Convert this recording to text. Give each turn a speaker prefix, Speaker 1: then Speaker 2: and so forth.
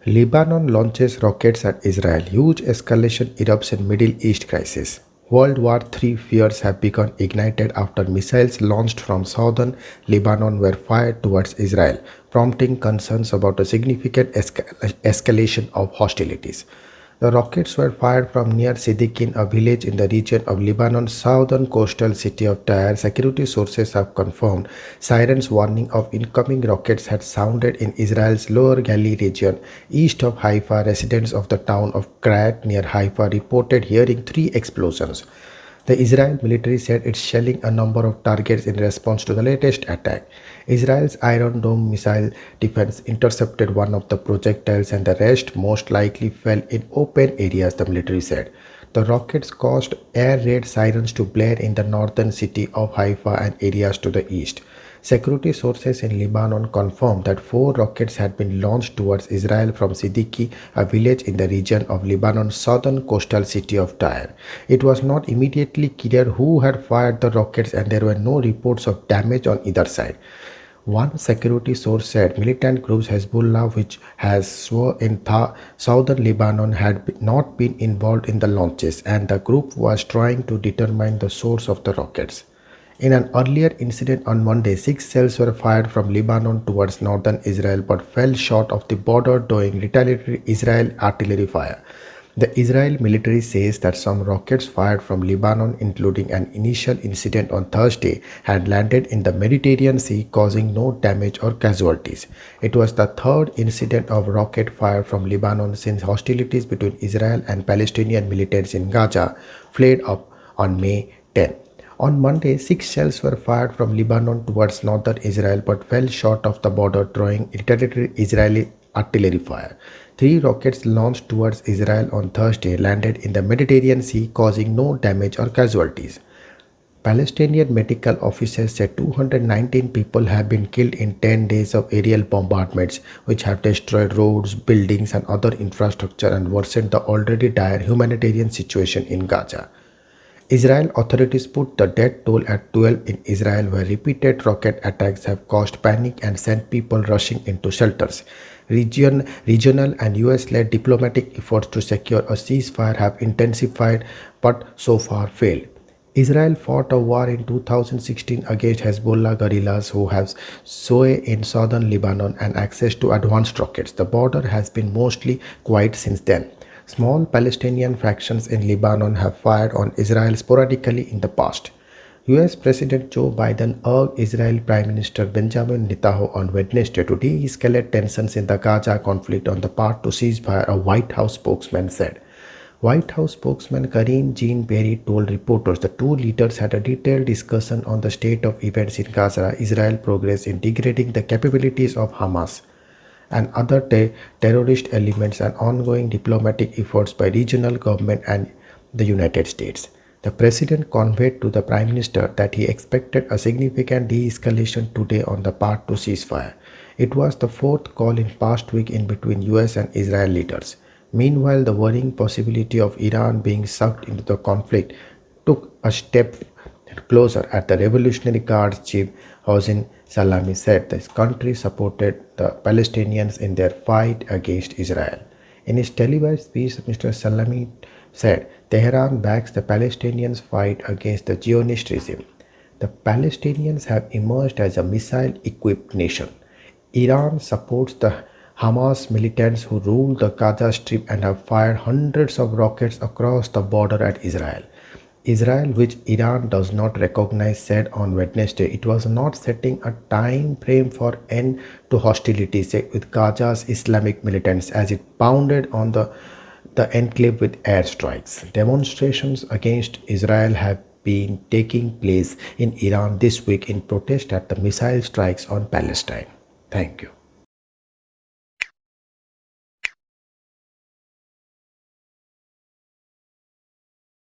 Speaker 1: Lebanon launches rockets at Israel. Huge escalation erupts in Middle East crisis. World War III fears have begun ignited after missiles launched from southern Lebanon were fired towards Israel, prompting concerns about a significant escalation of hostilities. The rockets were fired from near Sidikin, a village in the region of Lebanon's southern coastal city of Tyre. Security sources have confirmed sirens warning of incoming rockets had sounded in Israel's Lower Galilee region, east of Haifa. Residents of the town of Krat near Haifa reported hearing three explosions. The Israel military said it's shelling a number of targets in response to the latest attack. Israel's Iron Dome missile defense intercepted one of the projectiles and the rest most likely fell in open areas, the military said. The rockets caused air raid sirens to blare in the northern city of Haifa and areas to the east. Security sources in Lebanon confirmed that four rockets had been launched towards Israel from Siddiqui, a village in the region of Lebanon's southern coastal city of Tyre. It was not immediately clear who had fired the rockets and there were no reports of damage on either side. One security source said militant group Hezbollah, which has sworn in southern Lebanon, had not been involved in the launches, and the group was trying to determine the source of the rockets. In an earlier incident on Monday, 6 shells were fired from Lebanon towards northern Israel but fell short of the border during retaliatory Israel artillery fire. The Israel military says that some rockets fired from Lebanon, including an initial incident on Thursday, had landed in the Mediterranean Sea, causing no damage or casualties. It was the third incident of rocket fire from Lebanon since hostilities between Israel and Palestinian militants in Gaza flared up on May 10. On Monday, 6 shells were fired from Lebanon towards northern Israel but fell short of the border, drawing retaliatory Israeli artillery fire. Three rockets launched towards Israel on Thursday landed in the Mediterranean Sea, causing no damage or casualties. Palestinian medical officers said 219 people have been killed in 10 days of aerial bombardments, which have destroyed roads, buildings, and other infrastructure and worsened the already dire humanitarian situation in Gaza. Israel authorities put the death toll at 12 in Israel, where repeated rocket attacks have caused panic and sent people rushing into shelters. Regional and US-led diplomatic efforts to secure a ceasefire have intensified but so far failed. Israel fought a war in 2016 against Hezbollah guerrillas who have sway in southern Lebanon and access to advanced rockets. The border has been mostly quiet since then. Small Palestinian factions in Lebanon have fired on Israel sporadically in the past. US President Joe Biden urged Israel Prime Minister Benjamin Netanyahu on Wednesday to de-escalate tensions in the Gaza conflict on the path to ceasefire, a White House spokesman said. White House spokesman Karine Jean-Pierre told reporters the two leaders had a detailed discussion on the state of events in Gaza, Israel's progress in degrading the capabilities of Hamas and other terrorist elements, and ongoing diplomatic efforts by regional government and the United States. The president conveyed to the prime minister that he expected a significant de-escalation today on the path to ceasefire. It was the fourth call in past week in between US and Israel leaders. Meanwhile, the worrying possibility of Iran being sucked into the conflict took a step closer as the Revolutionary Guard's chief Hossein Salami said the country supported the Palestinians in their fight against Israel. In his televised speech, Mr. Salami said Tehran backs the Palestinians' fight against the Zionist regime. The Palestinians have emerged as a missile-equipped nation. Iran supports the Hamas militants who rule the Gaza Strip and have fired hundreds of rockets across the border at Israel. Israel, which Iran does not recognize, said on Wednesday it was not setting a time frame for end to hostilities with Gaza's Islamic militants as it pounded on the enclave with airstrikes. Demonstrations against Israel have been taking place in Iran this week in protest at the missile strikes on Palestine. Thank you.